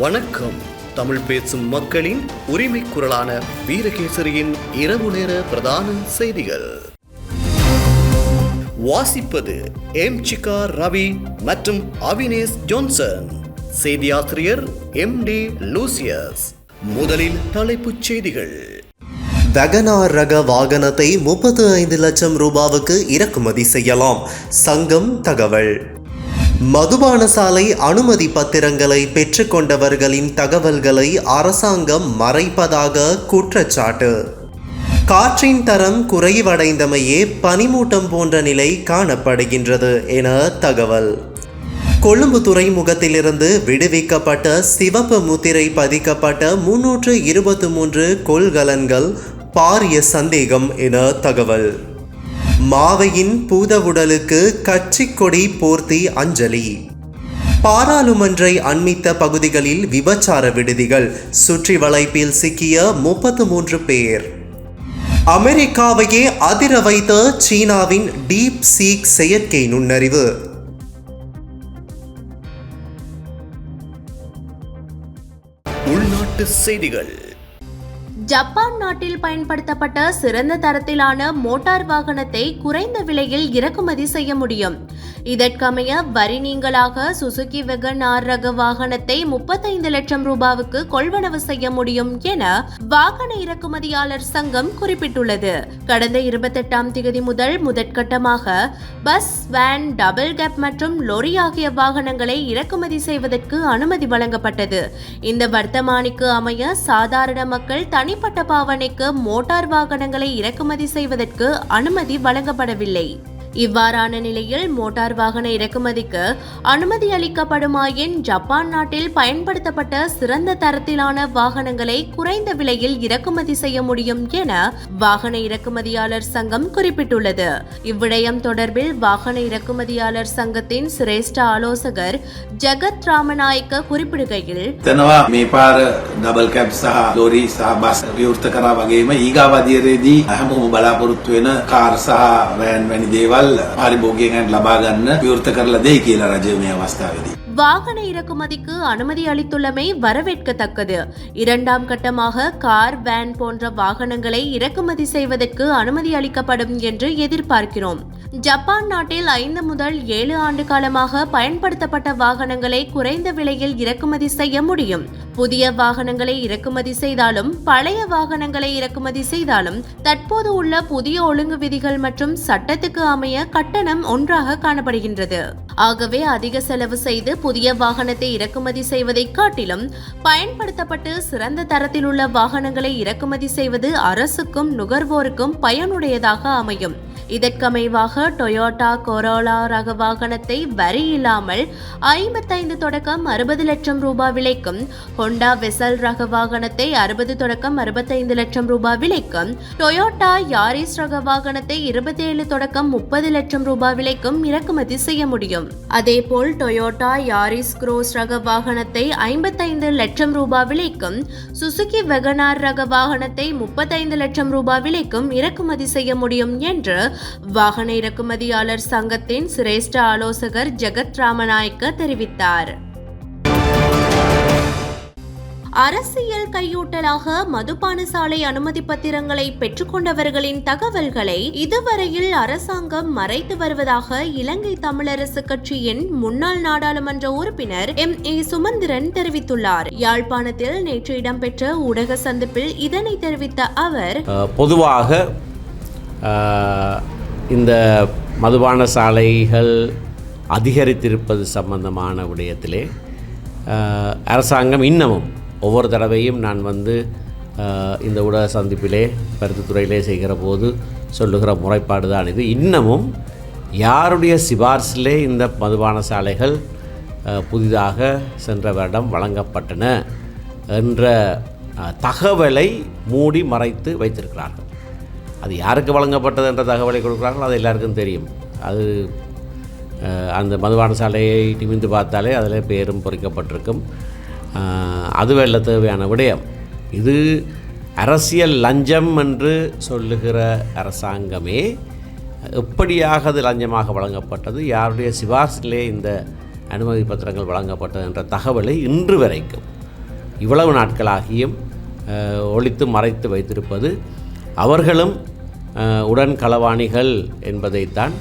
வணக்கம். தமிழ் பேசும் மக்களின் உரிமை குரலான வீரகேசரியின் இரவு நேர பிரதான செய்திகள் வாசிப்பது எம்.சிகா ரவி மற்றும் அவினேஷ் ஜோன்சன். செய்தியாசிரியர் எம்.டி. லூசியஸ். முதலில் தலைப்புச் செய்திகள். வகனார் ரக வாகனத்தை 35 லட்சம் ரூபாவுக்கு இறக்குமதி செய்யலாம், சங்கம் தகவல். மதுபான சாலை அனுமதி பத்திரங்களை பெற்றுக்கொண்டவர்களின் தகவல்களை அரசாங்கம் மறைப்பதாக குற்றச்சாட்டு. காற்றின் தரம் குறைவடைந்தமையே பனிமூட்டம் போன்ற நிலை காணப்படுகின்றது என தகவல். கொழும்பு துறைமுகத்திலிருந்து விடுவிக்கப்பட்ட சிவப்பு முத்திரை பதிக்கப்பட்ட 323 கொள்கலன்கள் பாரிய சந்தேகம் என தகவல். மாவையின் பூதவுடலுக்கு கட்சி கொடி போர்த்தி அஞ்சலி. பாராளுமன்றை அண்மித்த பகுதிகளில் விபச்சார விடுதிகள், சுற்றி வளைப்பில் சிக்கிய 33 பேர். அமெரிக்காவையே அதிர வைத்த சீனாவின் டீப் சீக் செயற்கை நுண்ணறிவு. உள்நாட்டு செய்திகள். ஜப்பான் நாட்டில் பயன்படுத்தப்பட்ட சிறந்த தரத்திலான மோட்டார் வாகனத்தை குறைந்த விலையில் இறக்குமதி செய்ய முடியும். இதற்கமைய வரி நீங்கலாக சுசுகி வெகனார் ரக வாகனத்தை 35 லட்சம் ரூபாவுக்கு கொள்வனவு செய்ய முடியும் என வாகன இறக்குமதியாளர் சங்கம் குறிப்பிட்டுள்ளது. கடந்த 28ஆம் தேதி முதல் முதற்கட்டமாக பஸ், வேன், டபுள் கேப் மற்றும் லொரி ஆகிய வாகனங்களை இறக்குமதி செய்வதற்கு அனுமதி வழங்கப்பட்டது. இந்த வர்த்தமானிக்கு அமைய சாதாரண மக்கள் தனிப்பட்ட பாவனைக்கு மோட்டார் வாகனங்களை இறக்குமதி செய்வதற்கு அனுமதி வழங்கப்படவில்லை. இவ்வாறான நிலையில் மோட்டார் வாகன இறக்குமதிக்கு அனுமதி அளிக்கப்படுமாயின் ஜப்பான் நாட்டில் பயன்படுத்தப்பட்ட சிறந்த தரத்திலான வாகனங்களை குறைந்த விலையில் இறக்குமதி செய்ய முடியும் என வாகன இறக்குமதியாளர் சங்கம் குறிப்பிட்டுள்ளது. இவ்விடயம் தொடர்பில் வாகன இறக்குமதியாளர் சங்கத்தின் சிரேஷ்ட ஆலோசகர் ஜகத் ராமநாயக்க குறிப்பிடுகையில், මේ පාර ඩබල් කැබ් සහ ලොරි සහ බස් විවෘත කරා වගේම ඊගාව අධීරයේදී හැමෝම බලාපොරොත්තු වෙන කාර් සහ වෑන් වැනි දේවල් පාරිභෝගිකයන්ට ලබා ගන්න විවෘත කරලා දෙයි කියලා රජය මේ අවස්ථාවේදී வாகன இறக்குமதிக்கு அனுமதி அளித்துள்ளமை வரவேற்கத்தக்கது. 2ஆம் கட்டமாக கார், வேன் போன்ற வாகனங்களை இறக்குமதி செய்வதற்கு அனுமதி அளிக்கப்படும் என்று எதிர்பார்க்கிறோம். ஜப்பான் நாட்டில் 5 முதல் 7 ஆண்டு காலமாக பயன்படுத்தப்பட்ட வாகனங்களை குறைந்த விலையில் இறக்குமதி செய்ய முடியும். புதிய வாகனங்களை இறக்குமதி செய்தாலும் பழைய வாகனங்களை இறக்குமதி செய்தாலும் தற்போது உள்ள புதிய ஒழுங்கு விதிகள் மற்றும் சட்டத்துக்கு அமைய கட்டணம் ஒன்றாக காணப்படுகின்றது. ஆகவே அதிக செலவு செய்து புதிய வாகனத்தை இறக்குமதி செய்வதை காட்டிலும் பயன்படுத்தப்பட்டு சிறந்த தரத்தில் உள்ள வாகனங்களை இறக்குமதி செய்வது அரசுக்கும் நுகர்வோருக்கும் பயனுடையதாக அமையும். இதற்கமைவாக டொயோட்டா கொரோலா ரக வாகனத்தை வரி இல்லாமல் 55 தொடக்கம் 60 லட்சம் ரூபாய் விலைக்கும், ஹோண்டா வெசல் ரக வாகனத்தை 60 தொடக்கம் 65 லட்சம் ரூபாய் விலைக்கும், டொயோட்டா யாரிஸ் ரக வாகனத்தை 27 தொடக்கம் 30 லட்சம் ரூபாய் விலைக்கும் இறக்குமதி செய்ய முடியும். அதேபோல் டொயோட்டா யாரிஸ் குரோஸ் ரக வாகனத்தை 55 லட்சம் ரூபாய் விலைக்கும், சுசுகி வெகனார் ரக வாகனத்தை 35 லட்சம் ரூபாய் விலைக்கும் இறக்குமதி செய்ய முடியும் என்று வாகன இறக்குமதியாளர் சங்கத்தின் சிரேஷ்ட ஆலோசகர் ஜகத் ராமநாயக்க தெரிவித்தார். அரசியல் கையூட்டலாக மதுபான சாலை அனுமதி பத்திரங்களை பெற்றுக்கொண்டவர்களின் தகவல்களை இதுவரையில் அரசாங்கம் மறைத்து வருவதாக இலங்கை தமிழரசு கட்சியின் முன்னாள் நாடாளுமன்ற உறுப்பினர் எம்.ஏ. சுமந்திரன் தெரிவித்துள்ளார். யாழ்ப்பாணத்தில் நேற்று இடம்பெற்ற ஊடக சந்திப்பில் இதனை தெரிவித்த அவர், பொதுவாக இந்த மதுபான சாலைகள் அதிகரித்திருப்பது சம்பந்தமான விடயத்திலே அரசாங்கம் இன்னமும் ஒவ்வொரு தடவையும் நான் இந்த ஊடக சந்திப்பிலே கருத்துத்துறையிலே செய்கிற போது சொல்லுகிற முறைப்பாடு தான் இது. இன்னமும் யாருடைய சிபார்சிலே இந்த மதுபான சாலைகள் புதிதாக சென்ற வருடம் வழங்கப்பட்டன என்ற தகவலை மூடி மறைத்து வைத்திருக்கிறார்கள். அது யாருக்கு வழங்கப்பட்டது என்ற தகவலை கொடுக்குறாங்களோ அது எல்லாருக்கும் தெரியும். அது அந்த மதுபான சாலையை நிமிந்து பார்த்தாலே அதில் பேரும் பொறிக்கப்பட்டிருக்கும். அதுவல்ல தேவையான விடயம். இது அரசியல் லஞ்சம் என்று சொல்லுகிற அரசாங்கமே எப்படியாக அது லஞ்சமாக வழங்கப்பட்டது, யாருடைய சிபார்சிலே இந்த அனுமதி பத்திரங்கள் வழங்கப்பட்டது என்ற தகவலை இன்று வரைக்கும் இவ்வளவு நாட்களாகியும் ஒளித்து மறைத்து வைத்திருப்பது அவர்களும் உடன் களவாணிகள் என்பதைத்தான்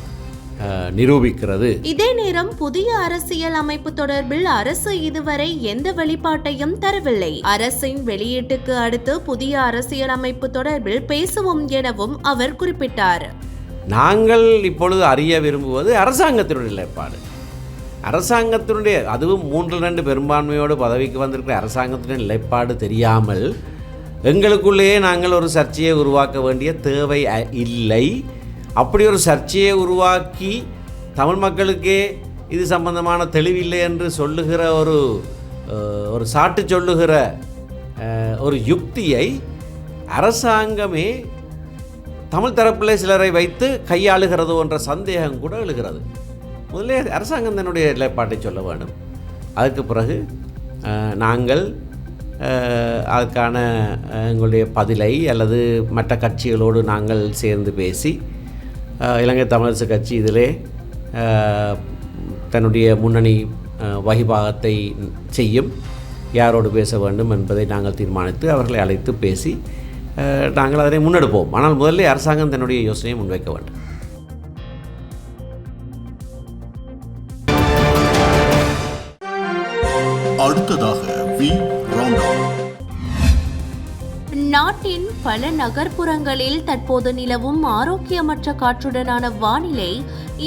நிரூபிக்கிறது. இதே நேரம் புதிய அரசியல் அமைப்பு தொடர்பில் அரசு இதுவரை எந்த வெளிப்பாட்டையும் தரவில்லை. அரசின் வெளியீட்டுக்கு அடுத்து புதிய அரசியல் அமைப்பு தொடர்பில் பேசுவோம் எனவும் அவர் குறிப்பிட்டார். நாங்கள் இப்பொழுது அறிய விரும்புவது அரசாங்கத்தினுடைய நிலைப்பாடு. அரசாங்கத்தினுடைய, அதுவும் 3/2 பெரும்பான்மையோடு பதவிக்கு வந்திருக்கிற அரசாங்கத்தினுடைய நிலைப்பாடு தெரியாமல் எங்களுக்குள்ளேயே நாங்கள் ஒரு சர்ச்சையை உருவாக்க வேண்டிய தேவை இல்லை. அப்படி ஒரு சர்ச்சையை உருவாக்கி தமிழ் மக்களுக்கே இது சம்பந்தமான தெளிவில்லை என்று சொல்லுகிற ஒரு சாட்டு சொல்லுகிற ஒரு யுக்தியை அரசாங்கமே தமிழ் தரப்பில் சிலரை வைத்து கையாளுகிறதோ என்ற சந்தேகம் கூட எழுகிறது. முதலே அரசாங்கம் தன்னுடைய நிலைப்பாட்டை சொல்ல வேண்டும். அதுக்கு பிறகு நாங்கள் அதுக்கான எங்களுடைய பதிலை அல்லது மற்ற கட்சிகளோடு நாங்கள் சேர்ந்து பேசி இலங்கை தமிழரசு கட்சி இதிலே தன்னுடைய முன்னணி வகிபாகத்தை செய்யும், யாரோடு பேச வேண்டும் என்பதை நாங்கள் தீர்மானித்து அவர்களை அழைத்து பேசி நாங்கள் அதனை முன்னெடுப்போம். ஆனால் முதல்ல அரசாங்கம் தன்னுடைய யோசனையை முன்வைக்க வேண்டும். அடுத்ததாக நாட்டின் பல நகர்ப்புறங்களில் தற்போது நிலவும் ஆரோக்கியமற்ற காற்றுடனான வானிலை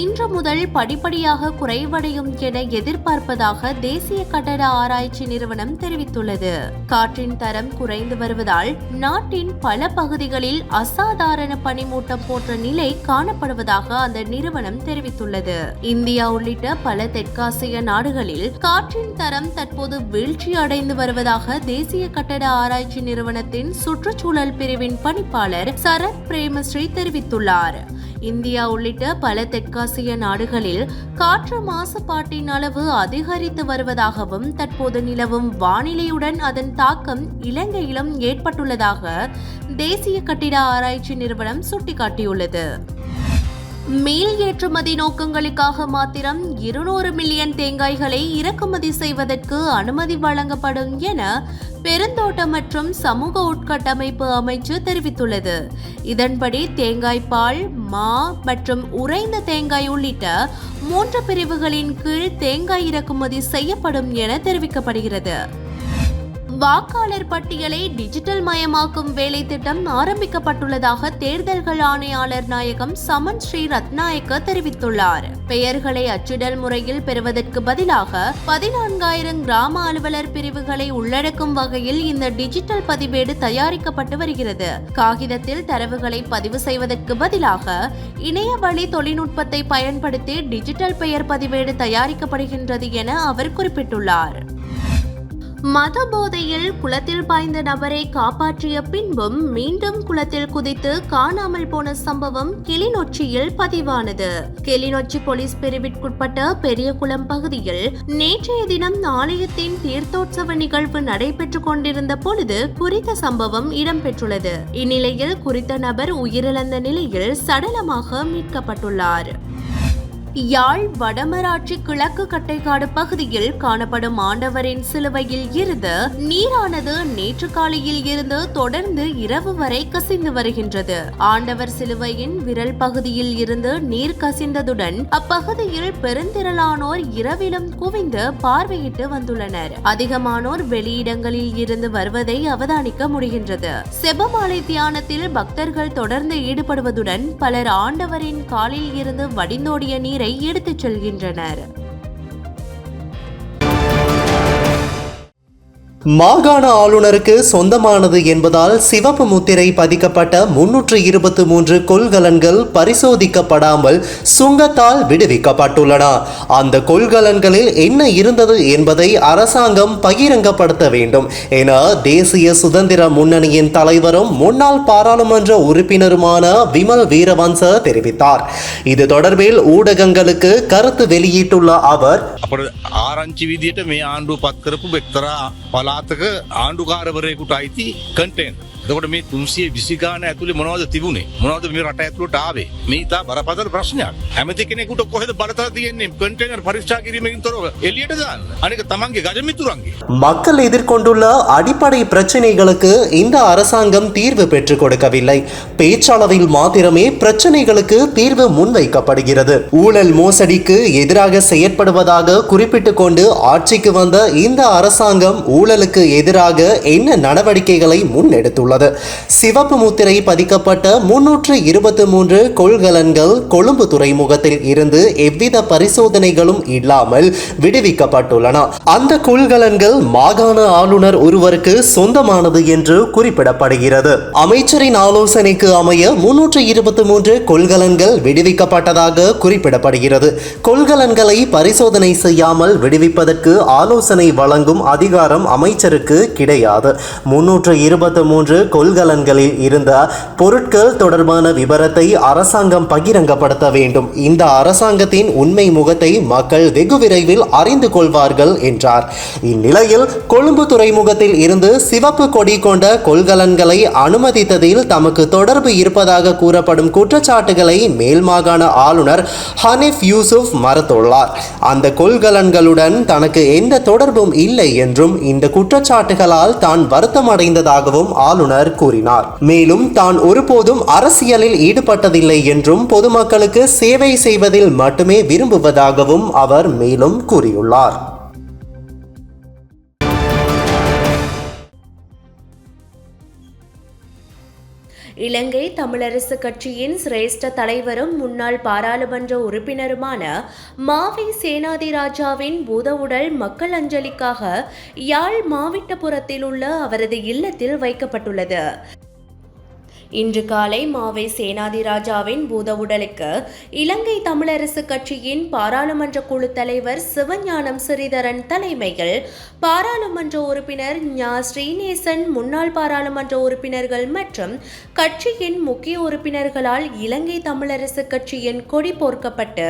இன்று முதல் படிப்படியாக குறைவடையும் என எதிர்பார்ப்பதாக தேசிய கட்டட ஆராய்ச்சி நிறுவனம் தெரிவித்துள்ளது. காற்றின் தரம் குறைந்து வருவதால் நாட்டின் பல பகுதிகளில் அசாதாரண பனிமூட்டம் போன்ற நிலை காணப்படுவதாக அந்த நிறுவனம் தெரிவித்துள்ளது. இந்தியா உள்ளிட்ட பல தெற்காசிய நாடுகளில் காற்றின் தரம் தற்போது வீழ்ச்சி அடைந்து வருவதாக தேசிய கட்டட ஆராய்ச்சி நிறுவனத்தின் சுற்றுச்சூழல் பிரிவின் பணிப்பாளர் சரத் பிரேமஸ்ரீ தெரிவித்துள்ளார். இந்தியா உள்ளிட்ட பல தெற்காசிய நாடுகளில் காற்று மாசுபாட்டின் அளவு அதிகரித்து வருவதாகவும் தற்போது நிலவும் வானிலையுடன் அதன் தாக்கம் இலங்கையிலும் ஏற்பட்டுள்ளதாக தேசிய கட்டிட ஆராய்ச்சி நிறுவனம் சுட்டிக்காட்டியுள்ளது. மேல் ஏற்றுமதி நோக்கங்களுக்காக மாத்திரம் 200 மில்லியன் தேங்காய்களை இறக்குமதி செய்வதற்கு அனுமதி வழங்கப்படும் என பெருந்தோட்டம் மற்றும் சமூக உட்கட்டமைப்பு அமைச்சு தெரிவித்துள்ளது. இதன்படி தேங்காய் பால், மா மற்றும் உறைந்த தேங்காய் உள்ளிட்ட 3 பிரிவுகளின் கீழ் தேங்காய் இறக்குமதி செய்யப்படும் என தெரிவிக்கப்படுகிறது. வாக்காளர் பட்டியலை டிஜிட்டல் மயமாக்கும் வேலை திட்டம் ஆரம்பிக்கப்பட்டுள்ளதாக தேர்தல்கள் ஆணையாளர் நாயகம் சமன் ஸ்ரீ ரத்நாயக்க தெரிவித்துள்ளார். பெயர்களை அச்சிடல் முறையில் பெறுவதற்கு பதிலாக 14,000 கிராம அலுவலர் பிரிவுகளை உள்ளடக்கும் வகையில் இந்த டிஜிட்டல் பதிவேடு தயாரிக்கப்பட்டு வருகிறது. காகிதத்தில் தரவுகளை பதிவு செய்வதற்கு பதிலாக இணைய வழி தொழில்நுட்பத்தை பயன்படுத்தி டிஜிட்டல் பெயர் பதிவேடு தயாரிக்கப்படுகின்றது என அவர் குறிப்பிட்டுள்ளார். மத போதையில் குளத்தில் பாய்ந்த நபரை காப்பாற்றிய பின்பும் மீண்டும் குளத்தில் குதித்து காணாமல் போன சம்பவம் கிளிநொச்சியில் பதிவானது. கிளிநொச்சி போலீஸ் பிரிவிற்குட்பட்ட பெரியகுளம் பகுதியில் நேற்றைய தினம் ஆலயத்தின் தீர்த்தோற்சவ நிகழ்வு நடைபெற்றுக் கொண்டிருந்த பொழுது குறித்த சம்பவம் இடம்பெற்றுள்ளது. இந்நிலையில் குறித்த நபர் உயிரிழந்த நிலையில் சடலமாக மீட்கப்பட்டுள்ளார். யாழ் வடமராட்சி கிழக்கு கட்டைக்காடு பகுதியில் காணப்படும் ஆண்டவரின் சிலுவையில் இருந்து நீரானது நேற்று காலையில் இருந்து தொடர்ந்து இரவு வரை கசிந்து வருகின்றது. ஆண்டவர் சிலுவையின் விரல் பகுதியில் இருந்து நீர் கசிந்ததுடன் அப்பகுதியில் பெருந்திரளானோர் இரவிலும் குவிந்து பார்வையிட்டு வந்துள்ளனர். அதிகமானோர் வெளியிடங்களில் இருந்து வருவதை அவதானிக்க முடிகின்றது. செபமாலை தியானத்தில் பக்தர்கள் தொடர்ந்து ஈடுபடுவதுடன் பலர் ஆண்டவரின் காலில் இருந்து வடிந்தோடிய நீரை எடுத்துச் செல்கின்றனர். மாகாண ஆளுநருக்கு சொந்தமானது என்பதால் சிவப்பு முத்திரை பதிக்கப்பட்ட 323 கொள்கலன்கள் பரிசோதிக்கப்படாமல் சுங்கத்தால் விடுவிக்கப்பட்டுள்ளன. அந்த கொள்கலன்களில் என்ன இருந்தது என்பதை அரசாங்கம் பகிரங்கப்படுத்த வேண்டும் என தேசிய சுதந்திர முன்னணியின் தலைவரும் முன்னாள் பாராளுமன்ற உறுப்பினருமான விமல் வீரவன்ச தெரிவித்தார். இது தொடர்பில் ஊடகங்களுக்கு கருத்து வெளியிட்டுள்ள அவர், ආරංචි විදියට මේ ආණ්ඩුව පත් කරපු එක්තරා පළාතක ආණ්ඩුකාරවරයෙකුට අයිති කන්ටේනර් එතකොට මේ 320 ගාන ඇතුලේ මොනවද තිබුණේ? මොනවද මේ රට ඇතුළට ආවේ? මේ ඉතා බරපතල ප්‍රශ්නයක්. හැමති කෙනෙකුට කොහෙද බලතල තියෙන්නේ? කන්ටේනර් පරීක්ෂා කිරීමකින් තොරව එළියට දාන්න. අනික තමන්ගේ ගජමිතුරන්ගේ. மக்கள் எதிர்கொண்டுள்ள அடிப்படை பிரச்சனைகளுக்கு இந்த அரசாங்கம் தீர்வு பெற்றுக் கொடுக்கவில்லை. பேச்சளவில் மாத்திரமே பிரச்சனைகளுக்கு தீர்வு முன்வைக்கப்படுகிறது. ஊழல் மோசடிக்கு எதிராக செயற்படுவதாக குறிப்பிட்டுக் கொண்டு ஆட்சிக்கு வந்த இந்த அரசாங்கம் ஊழலுக்கு எதிராக என்ன நடவடிக்கைகளை முன்னெடுத்துள்ளது? சிவப்பு முத்திரை பதிக்கப்பட்ட 323 கொள்கலன்கள் கொழும்பு துறைமுகத்தில் இருந்து எவ்வித பரிசோதனைகளும் இல்லாமல் விடுவிக்கப்பட்டுள்ளன. அந்த கொள்கலன்கள் மாகாண ஆளுநர் ஒருவருக்கு சொந்தமானது என்று குறிப்பிடப்படுகிறது. அமைச்சரின் ஆலோசனைக்கு அமைய 323 கொள்கலன்கள் விடுவிக்கப்பட்டதாக குறிப்பிடப்படுகிறது. கொள்கலன்களை பரிசோதனை செய்யாமல் விடுவிப்பதற்கு ஆலோசனை வழங்கும் அதிகாரம் அமைச்சருக்கு கிடையாது. 323 கொள்கலன்களில் இருந்த பொருட்கள் தொடர்பான விவரத்தை அரசாங்கம் பகிரங்கப்படுத்த வேண்டும். இந்த அரசாங்கத்தின் உண்மை முகத்தை மக்கள் வெகு விரைவில் அறிந்து கொள்வார்கள் என்றார். இந்நிலையில் கொழும்பு துறைமுகத்தில் இருந்து சிவப்பு கொடி கொண்ட கொள்கலன்களை அனுமதித்ததில் தமக்கு தொடர்பு இருப்பதாக கூறப்படும் குற்றச்சாட்டுகளை மேல் மாகாண ஆளுநர் ஹனீஃப் யூசுப் மறுத்துள்ளார். அந்த கொள்கலன்களுடன் தனக்கு எந்த தொடர்பும் இல்லை என்றும் இந்த குற்றச்சாட்டுகளால் தான் வருத்தமடைந்ததாகவும் ஆளுநர் கூறினார். மேலும் தான் ஒருபோதும் அரசியலில் ஈடுபட்டதில்லை என்றும் பொதுமக்களுக்கு சேவை செய்வதில் மட்டுமே விரும்புவதாகவும் அவர் மேலும் கூறியுள்ளார். இலங்கை தமிழரசு கட்சியின் சிரேஷ்ட தலைவரும் முன்னாள் பாராளுமன்ற உறுப்பினருமான மாவை சேனாதிராஜாவின் பூதவுடல் மக்கள் அஞ்சலிக்காக யாழ் மாவட்டபுரத்தில் உள்ள அவரது இல்லத்தில் வைக்கப்பட்டுள்ளது. இன்று காலை மாவை சேனாதிராஜாவின் பூதவுடலுக்கு இலங்கை தமிழரசு கட்சியின் பாராளுமன்ற குழு தலைவர் சிவஞானம் ஸ்ரீதரன் தலைமையில் பாராளுமன்ற உறுப்பினர் ஞா ஸ்ரீநேசன், முன்னாள் பாராளுமன்ற உறுப்பினர்கள் மற்றும் கட்சியின் முக்கிய உறுப்பினர்களால் இலங்கை தமிழரசு கட்சியின் கொடி போர்க்கப்பட்டு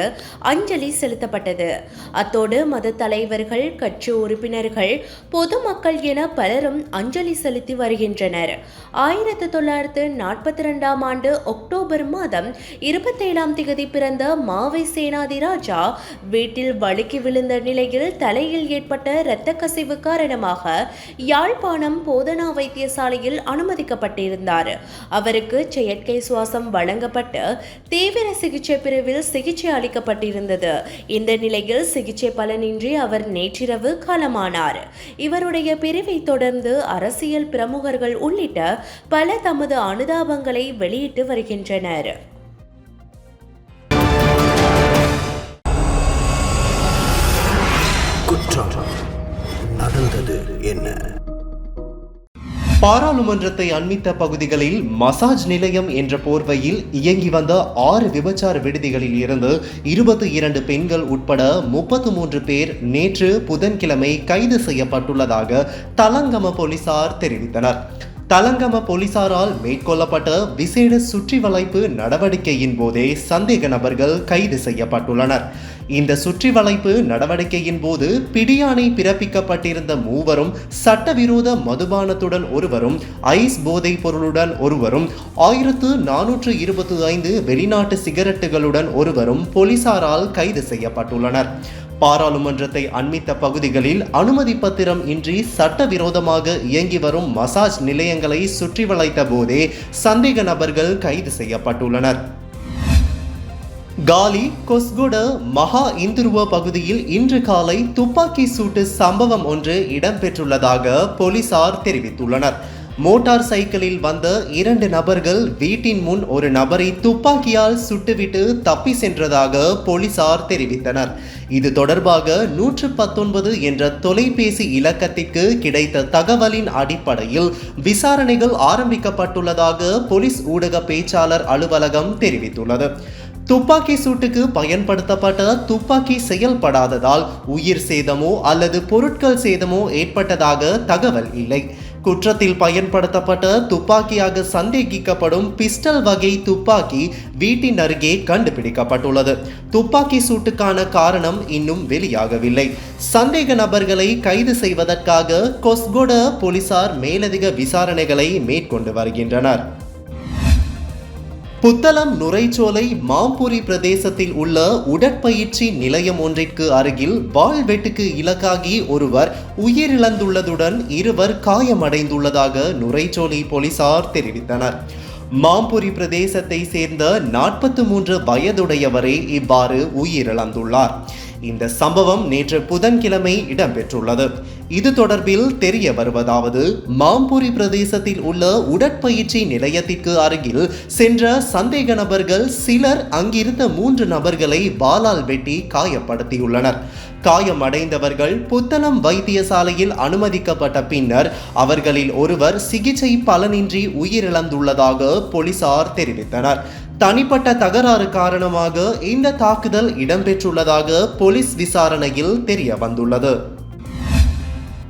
அஞ்சலி செலுத்தப்பட்டது. அத்தோடு மத தலைவர்கள், கட்சி உறுப்பினர்கள், பொதுமக்கள் என பலரும் அஞ்சலி செலுத்தி வருகின்றனர். 1942 ஆண்டு அக்டோபர் மாதம் 27ஆம் தேதி பிறந்த மாவை சேனாதிராஜா வீட்டில் வழுக்கி விழுந்த நிலையில் தலையில் ஏற்பட்ட இரத்த கசிவு காரணமாக யாழ்ப்பாணம் போதனா வைத்தியசாலையில் அனுமதிக்கப்பட்டிருந்தார். அவருக்கு செயற்கை சுவாசம் வழங்கப்பட்டு தீவிர சிகிச்சை பிரிவில் சிகிச்சை அளிக்கப்பட்டிருந்தது. இந்த நிலையில் சிகிச்சை பலனின்றி அவர் நேற்றிரவு காலமானார். இவருடைய பிரிவை தொடர்ந்து அரசியல் பிரமுகர்கள் உள்ளிட்ட பல தமது அனுதாபங்களை வெளியிட்டு வருகின்றனர். குற்றம் நடந்தது என்ன? பாராளுமன்றத்தை அண்மித்த பகுதிகளில் மசாஜ் நிலையம் என்ற போர்வையில் இயங்கி வந்த 6 விபச்சார விடுதிகளில் இருந்து 22 பெண்கள் உட்பட 33 பேர் நேற்று புதன்கிழமை கைது செய்யப்பட்டுள்ளதாக தலங்கம போலீசார் தெரிவித்தனர். தலங்கம போலீசாரால் மேற்கொள்ளப்பட்ட விசேட சுற்றி வளைப்பு நடவடிக்கையின் போதே சந்தேக நபர்கள் கைது செய்யப்பட்டுள்ளனர். இந்த சுற்றி வளைப்பு நடவடிக்கையின் போது பிடியாணை பிறப்பிக்கப்பட்டிருந்த மூவரும் சட்டவிரோத மதுபானத்துடன் ஒருவரும், ஐஸ் போதைப் பொருளுடன் ஒருவரும், 1425 வெளிநாட்டு சிகரெட்டுகளுடன் ஒருவரும் போலீசாரால் கைது செய்யப்பட்டுள்ளனர். பாராளுமன்றத்தை அண்மித்த பகுதிகளில் அனுமதி பத்திரம் இன்றி சட்டவிரோதமாக இயங்கி வரும் மசாஜ் நிலையங்களை சுற்றி வளைத்த போதே சந்தேக நபர்கள் கைது செய்யப்பட்டுள்ளனர். காலி கொஸ்கொட மகா இந்துருவ பகுதியில் இன்று காலை துப்பாக்கி சூட்டு சம்பவம் ஒன்று இடம்பெற்றுள்ளதாக போலீசார் தெரிவித்துள்ளனர். மோட்டார் சைக்கிளில் வந்த 2 நபர்கள் வீட்டின் முன் ஒரு நபரை துப்பாக்கியால் சுட்டுவிட்டு தப்பி சென்றதாக போலீசார் தெரிவித்தனர். இது தொடர்பாக 119 என்ற தொலைபேசி இலக்கத்திற்கு கிடைத்த தகவலின் அடிப்படையில் விசாரணைகள் ஆரம்பிக்கப்பட்டுள்ளதாக போலீஸ் ஊடக பேச்சாளர் அலுவலகம் தெரிவித்துள்ளது. துப்பாக்கி சூட்டுக்கு பயன்படுத்தப்பட்ட துப்பாக்கி செயல்படாததால் உயிர் சேதமோ அல்லது பொருட்கள் சேதமோ ஏற்பட்டதாக தகவல் இல்லை. குற்றத்தில் பயன்படுத்தப்பட்ட துப்பாக்கியாக சந்தேகிக்கப்படும் பிஸ்டல் வகை துப்பாக்கி வீட்டின் அருகே கண்டுபிடிக்கப்பட்டுள்ளது. துப்பாக்கி சூட்டுக்கான காரணம் இன்னும் வெளியாகவில்லை. சந்தேக நபர்களை கைது செய்வதற்காக கொஸ்கொட போலீசார் மேலதிக விசாரணைகளை மேற்கொண்டு வருகின்றனர். புத்தளம் நுரைச்சோலை மாம்புரி பிரதேசத்தில் உள்ள உடற்பயிற்சி நிலையம் ஒன்றிற்கு அருகில் வாள்வெட்டுக்கு இலக்காகி ஒருவர் உயிரிழந்துள்ளதுடன் 2 காயமடைந்துள்ளதாக நுரைச்சோலை போலீசார் தெரிவித்தனர். மாம்புரி பிரதேசத்தை சேர்ந்த 43 வயதுடையவரே இவ்வாறு உயிரிழந்துள்ளார். இந்த சம்பவம் நேற்று புதன்கிழமை இடம்பெற்றுள்ளது. இது தொடர்பில் தெரிய வருவதாவது, மாம்புரி பிரதேசத்தில் உள்ள உடற்பயிற்சி நிலையத்திற்கு அருகில் சென்ற சந்தேக நபர்கள் சிலர் அங்கிருந்த 3 நபர்களை வாளால் வெட்டி காயப்படுத்தியுள்ளனர். காயமடைந்தவர்கள் புத்தளம் வைத்தியசாலையில் அனுமதிக்கப்பட்ட பின்னர் அவர்களில் ஒருவர் சிகிச்சை பலனின்றி உயிரிழந்துள்ளதாக போலீசார் தெரிவித்தனர். தனிப்பட்ட தகராறு காரணமாக இந்த தாக்குதல் இடம்பெற்றுள்ளதாக போலீஸ் விசாரணையில் தெரிய வந்துள்ளது.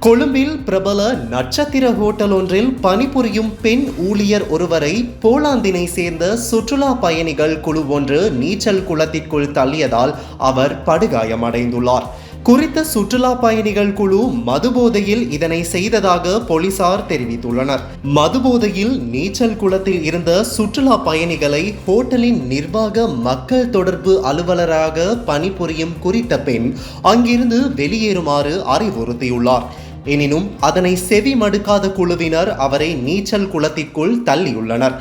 கொழும்பில் பிரபல நட்சத்திர ஹோட்டல் ஒன்றில் பணிபுரியும் பெண் ஊழியர் ஒருவரை போலாந்தினை சேர்ந்த சுற்றுலா பயணிகள் குழு ஒன்று நீச்சல் குளத்திற்குள் தள்ளியதால் அவர் படுகாயமடைந்துள்ளார். குறித்த சுற்றுலா பயணிகள் குழு மதுபோதையில் இதனை செய்ததாக போலீசார் தெரிவித்துள்ளனர். மதுபோதையில் நீச்சல் குளத்தில் இருந்த சுற்றுலா பயணிகளை ஹோட்டலின் நிர்வாக மக்கள் தொடர்பு அலுவலராக பணிபுரியும் குறித்த பெண் அங்கிருந்து வெளியேறுமாறு அறிவுறுத்தியுள்ளார். எனினும் அதனை செவி மடுக்காத குழுவினர் அவரை நீச்சல் குளத்திற்குள் தள்ளியுள்ளனர்.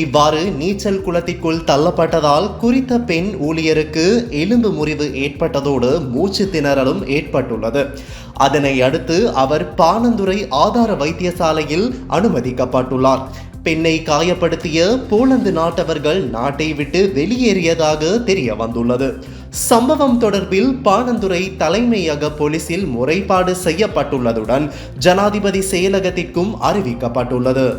இவ்வாறு நீச்சல் குளத்திற்குள் தள்ளப்பட்டதால் குறித்த பெண் ஊழியருக்கு எலும்பு முறிவு ஏற்பட்டதோடு மூச்சு திணறலும் ஏற்பட்டுள்ளது. அதனை அடுத்து அவர் பாணந்துறை ஆதார வைத்தியசாலையில் அனுமதிக்கப்பட்டுள்ளார். பெண்ணை காயப்படுத்திய போலந்து நாட்டவர்கள் நாட்டை விட்டு வெளியேறியதாக தெரிய வந்துள்ளது. சம்பவம் தொடர்பில் பாணந்துறை தலைமையக போலீசில் முறைப்பாடு செய்யப்பட்டுள்ளதுடன் ஜனாதிபதி செயலகத்திற்கும் அறிவிக்கப்பட்டுள்ளது.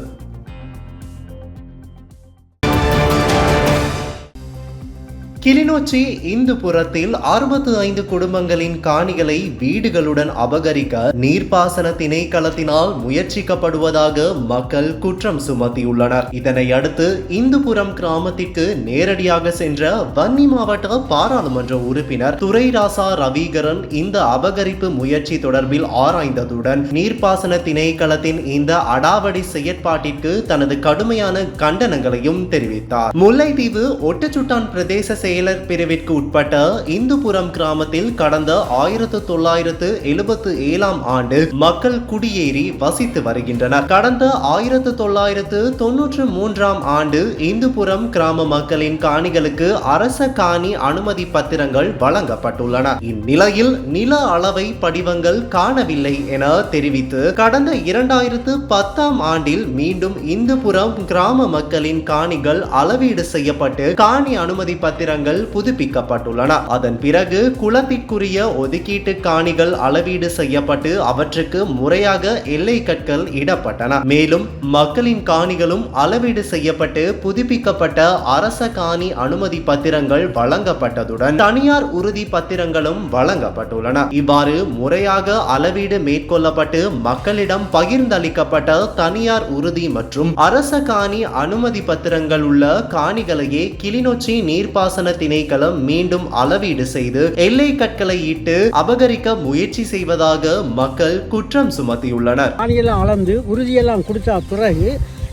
கிளிநொச்சி இந்துபுரத்தில் 65 குடும்பங்களின் காணிகளை வீடுகளுடன் அபகரிக்க நீர்ப்பாசன திணைக்களத்தினால் முயற்சிக்கப்படுவதாக மக்கள் குற்றம் சுமத்தியுள்ளனர். இதனை அடுத்து இந்துபுரம் கிராமத்திற்கு நேரடியாக சென்ற வன்னி மாவட்ட பாராளுமன்ற உறுப்பினர் துரைராசா ரவிகரன் இந்த அபகரிப்பு முயற்சி தொடர்பில் ஆராய்ந்ததுடன் நீர்ப்பாசன திணைக்களத்தின் இந்த அடாவடி செயற்பாட்டிற்கு தனது கடுமையான கண்டனங்களையும் தெரிவித்தார். முல்லைத்தீவு ஒட்டச்சுட்டான் பிரதேச செயலர் பிரிவிற்கு உட்பட்ட இந்துபுரம் கிராமத்தில் கடந்த 1977 ஆண்டு மக்கள் குடியேறி வசித்து வருகின்றனர். கடந்த 1993 ஆண்டு இந்துபுரம் கிராம மக்களின் காணிகளுக்கு அரச காணி அனுமதி பத்திரங்கள் வழங்கப்பட்டுள்ளன. இந்நிலையில் நில அளவை படிவங்கள் காணவில்லை என தெரிவித்து கடந்த 2010 ஆண்டில் மீண்டும் இந்துபுரம் கிராம மக்களின் காணிகள் அளவீடு செய்யப்பட்டு காணி அனுமதி பத்திரங்கள் புதுப்பிக்கப்பட்டுள்ளன. அதன் பிறகு குளத்திற்குரிய ஒதுக்கீட்டு காணிகள் அளவீடு செய்யப்பட்டு அவற்றுக்கு முறையாக எல்லை கற்கள் இடப்பட்டன. மேலும் மக்களின் காணிகளும் அளவீடு செய்யப்பட்டு புதுப்பிக்கப்பட்ட அரச காணி அனுமதி பத்திரங்கள் வழங்கப்பட்டதுடன் தனியார் உறுதி பத்திரங்களும் வழங்கப்பட்டுள்ளன. இவ்வாறு முறையாக அளவீடு மேற்கொள்ளப்பட்டு மக்களிடம் பகிர்ந்தளிக்கப்பட்ட தனியார் உறுதி மற்றும் அரச காணி அனுமதி பத்திரங்கள் உள்ள காணிகளையே கிளிநொச்சி நீர்ப்பாசன திணைக்களம் மீண்டும் அளவீடு செய்து எல்லை கற்களை இட்டு அபகரிக்க முயற்சி செய்வதாக மக்கள் குற்றம் சுமத்தியுள்ளனர். காணியெல்லாம் அளந்து உறுதியெல்லாம் கொடுத்த பிறகு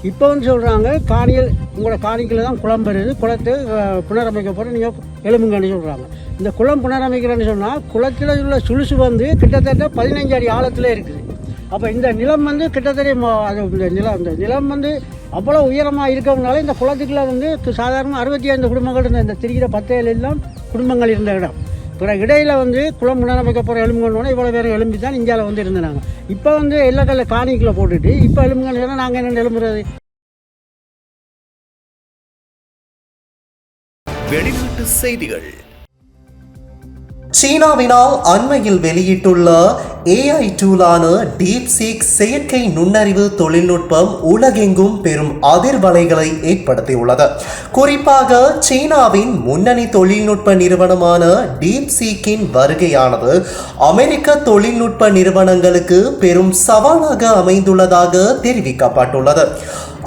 இப்போ சொல்றாங்க காணிகள் உங்களோட காணிகளை தான் குளம் பெறுது, குளத்தை புனரமைக்க போற நீங்க எலும்புங்கன்னு சொல்றாங்க. இந்த குளம் புனரமைக்கிறேன்னு சொன்னா குளத்தில் உள்ள சுழுசு கிட்டத்தட்ட 15 அடி ஆழத்துல இருக்குது. அப்போ இந்த நிலம் கிட்டத்தட்ட இந்த நிலம் அவ்வளோ உயரமாக இருக்கிறதுனால இந்த குளத்துக்குள்ள சாதாரண 65 குடும்பங்கள் இருந்த இந்த திரிகிற 10 எல்லாம் குடும்பங்கள் இருந்த இடம். பிறகு இடையில குளம் புனரமைக்க போகிற எலும்புங்கன்னு இவ்வளோ பேர் எலும்பி தான் இந்தியாவில் இருந்தாங்க. இப்போ எல்லாக்கல்ல காணிக்குள்ளே போட்டுட்டு இப்போ எலும்புங்கன்னு சொன்னால் நாங்கள் என்ன எலும்புறது? வெளிநாட்டு செய்திகள். சீனாவினால் அண்மையில் வெளியிட்டுள்ள AI டூலான DeepSeek செயற்கை நுண்ணறிவு தொழில்நுட்பம் உலகெங்கும் பெரும் அதிர்வலைகளை ஏற்படுத்தியுள்ளது. குறிப்பாக சீனாவின் முன்னணி தொழில்நுட்ப நிறுவனமான DeepSeekன் வருகையானது அமெரிக்க தொழில்நுட்ப நிறுவனங்களுக்கு பெரும் சவாலாக அமைந்துள்ளதாக தெரிவிக்கப்பட்டுள்ளது.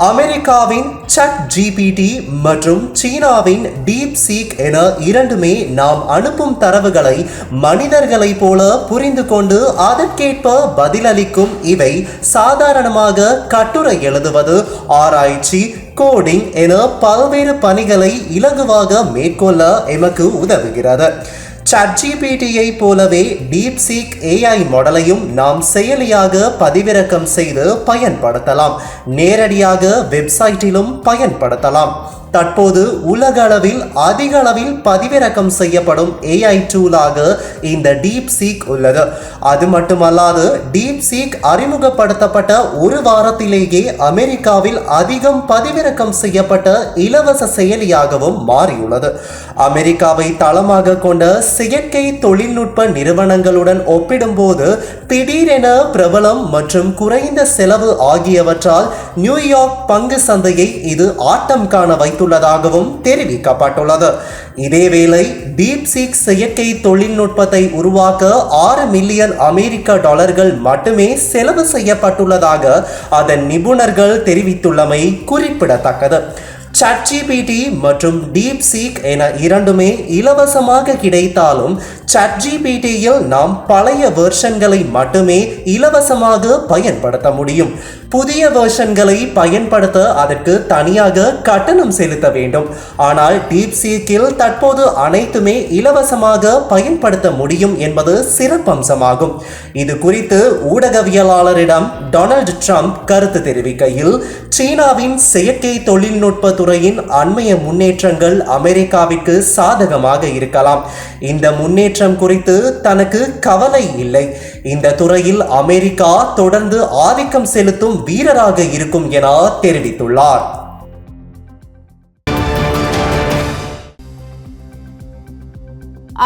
அமெரிக்காவின் ChatGPT மற்றும் சீனாவின் DeepSeek என இரண்டுமே நாம் அனுப்பும் தரவுகளை மனிதர்களைப் போல புரிந்து கொண்டு அதற்கேற்ப பதிலளிக்கும். இவை சாதாரணமாக கட்டுரை எழுதுவது, ஆராய்ச்சி, கோடிங் என பல்வேறு பணிகளை இலகுவாக மேற்கொள்ள எமக்கு உதவுகிறது. ChatGPTயை போலவே DeepSeek AI மாடலையும் நாம் செயலியாக பதிவிறக்கம் செய்து பயன்படுத்தலாம். நேரடியாக வெப்சைட்டிலும் பயன்படுத்தலாம். தற்போது உலக அளவில் அதிக அளவில் பதிவிறக்கம் செய்யப்படும் AI டூலாக இந்த DeepSeek உள்ளது. அது மட்டுமல்லாது DeepSeek அறிமுகப்படுத்தப்பட்ட ஒரு வாரத்திலேயே அமெரிக்காவில் அதிகம் பதிவிறக்கம் செய்யப்பட்ட இலவச செயலியாகவும் மாறியுள்ளது. அமெரிக்காவை தளமாக கொண்ட செயற்கை தொழில்நுட்ப நிறுவனங்களுடன் ஒப்பிடும்போது திடீரென பிரபலம் மற்றும் குறைந்த செலவு ஆகியவற்றால் நியூயார்க் பங்கு சந்தையை இது ஆட்டம் காண வைத்துள்ளதாகவும் தெரிவிக்கப்பட்டுள்ளது. இதேவேளை DeepSeek செயற்கை தொழில்நுட்பத்தை உருவாக்க $6 மில்லியன் அமெரிக்க மட்டுமே செலவு செய்யப்பட்டுள்ளதாக அதன் நிபுணர்கள் தெரிவித்துள்ளமை குறிப்பிடத்தக்கது. ChatGPT மற்றும் DeepSeek என இரண்டுமே இலவசமாக கிடைத்தாலும் ChatGPTயில் நாம் பழைய வெர்ஷன்களை மட்டுமே இலவசமாக பயன்படுத்த முடியும். புதிய வெர்ஷன்களை பயன்படுத்த அதற்கு தனியாக கட்டணம் செலுத்த வேண்டும். ஆனால் DeepSeekல் தற்போது அனைத்துமே இலவசமாக பயன்படுத்த முடியும் என்பது சிறப்பம்சமாகும். இது குறித்து ஊடகவியலாளரிடம் டொனால்ட் ட்ரம்ப் கருத்து தெரிவிக்கையில், சீனாவின் செயற்கை தொழில்நுட்ப துறையின் அண்மைய முன்னேற்றங்கள் அமெரிக்காவிற்கு சாதகமாக இருக்கலாம். இந்த முன்னேற்றம் குறித்து தனக்கு கவலை இல்லை. இந்த துறையில் அமெரிக்கா தொடர்ந்து ஆதிக்கம் செலுத்தும் வீரராக இருக்கும் என தெரிவித்துள்ளார்.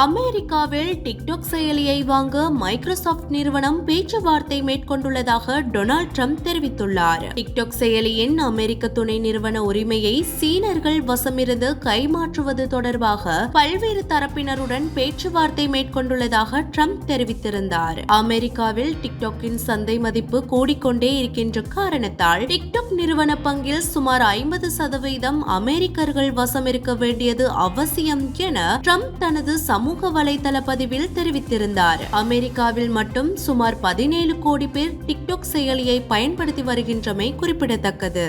அமெரிக்காவில் டிக்டாக் செயலியை வாங்க மைக்ரோசாஃப்ட் நிறுவனம் பேச்சுவார்த்தை மேற்கொண்டுள்ளதாக டொனால்ட் ட்ரம்ப் தெரிவித்துள்ளார். டிக்டாக் செயலியின் அமெரிக்க துணை நிறுவன உரிமையை சீனர்கள் வசமிருந்து கைமாற்றுவது தொடர்பாக பல்வேறு தரப்பினருடன் பேச்சுவார்த்தை மேற்கொண்டுள்ளதாக ட்ரம்ப் தெரிவித்திருந்தார். அமெரிக்காவில் டிக்டாக்கின் சந்தை மதிப்பு கூடிக்கொண்டே இருக்கின்ற காரணத்தால் டிக்டாக் நிறுவன பங்கில் சுமார் 50% அமெரிக்கர்கள் வசம் இருக்க வேண்டியது அவசியம் என ட்ரம்ப் தனது சமூக வலைதள பதிவில் தெரிவித்திருந்தார். அமெரிக்காவில் மட்டும் சுமார் 17 கோடி பேர் டிக்டாக் செயலியை பயன்படுத்தி வருகின்றமை குறிப்பிடத்தக்கது.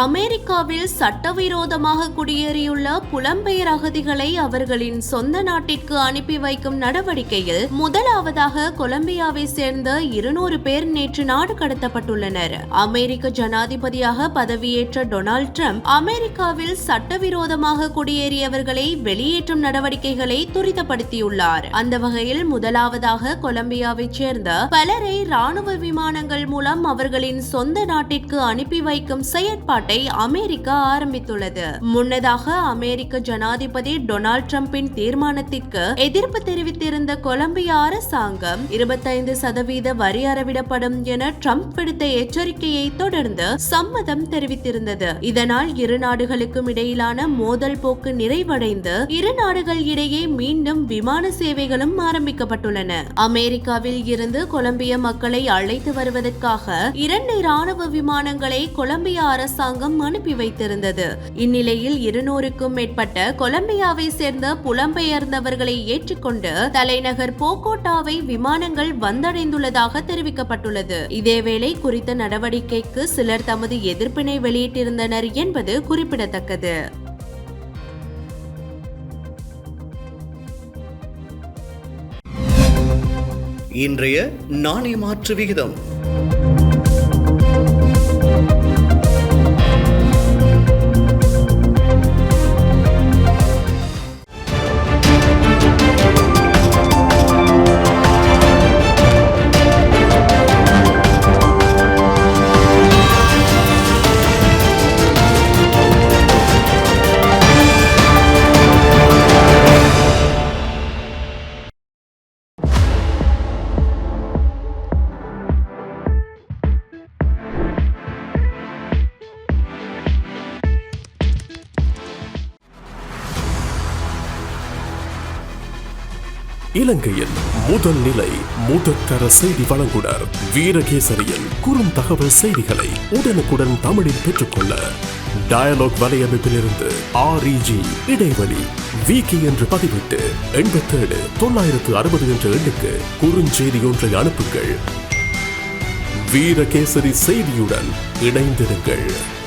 அமெரிக்காவில் சட்டவிரோதமாக குடியேறியுள்ள புலம்பெயர் அகதிகளை அவர்களின் சொந்த நாட்டிற்கு அனுப்பி வைக்கும் நடவடிக்கையில் முதலாவதாக கொலம்பியாவை சேர்ந்த 200 பேர் நேற்று நாடு கடத்தப்பட்டுள்ளனர். அமெரிக்க ஜனாதிபதியாக பதவியேற்ற டொனால்ட் ட்ரம்ப் அமெரிக்காவில் சட்டவிரோதமாக குடியேறியவர்களை வெளியேற்றும் நடவடிக்கைகளை துரிதப்படுத்தியுள்ளார். அந்த வகையில் முதலாவதாக கொலம்பியாவைச் சேர்ந்த பலரை ராணுவ விமானங்கள் மூலம் அவர்களின் சொந்த நாட்டிற்கு அனுப்பி வைக்கும் செயற்பாட்டை அமெரிக்கா ஆரம்பித்துள்ளது. முன்னதாக அமெரிக்க ஜனாதிபதி டொனால்ட் ட்ரம்பின் தீர்மானத்திற்கு எதிர்ப்பு தெரிவித்திருந்த கொலம்பியா அரசாங்கம் 25% வரி அறவிடப்படும் என ட்ரம்ப் விடுத்த எச்சரிக்கையை தொடர்ந்து சம்மதம் தெரிவித்திருந்தது. இதனால் இரு நாடுகளுக்கும் இடையிலான மோதல் போக்கு நிறைவடைந்து இரு நாடுகள் இடையே மீண்டும் விமான சேவைகளும் ஆரம்பிக்கப்பட்டுள்ளன. அமெரிக்காவில் இருந்து கொலம்பிய மக்களை அழைத்து வருவதற்காக 2 ராணுவ விமானங்களை கொலம்பியா அரசாங்கம் அனுப்பி வைத்திருந்தது. இந்நிலையில் 200க்கும் மேற்பட்ட கொலம்பியாவை சேர்ந்த புலம்பெயர்ந்தவர்களை ஏற்றுக்கொண்டு தலைநகர் போகோட்டாவை விமானங்கள் வந்தடைந்துள்ளதாக தெரிவிக்கப்பட்டுள்ளது. இதேவேளை குறித்த நடவடிக்கைக்கு சிலர் தமது எதிர்ப்பினை வெளியிட்டிருந்தனர் என்பது குறிப்பிடத்தக்கது. இன்றைய நாணய மாற்று விகிதம் இலங்கையின் முதல் நிலை முதற்தர செய்தி வழங்குனர் வீரகேசரியின் குறும் தகவல் செய்திகளை உடனுக்குடன் தமிழில் பெற்றுக்கொள்ள டயலாக் வலையமைப்பிலிருந்து REG இடைவெளி வீக்கி என்று பதிவிட்டு 87 960 என்ற எண்ணுக்கு குறுஞ்செய்தி ஒன்றை அனுப்புங்கள். வீரகேசரி செய்தியுடன் இணைந்திருங்கள்.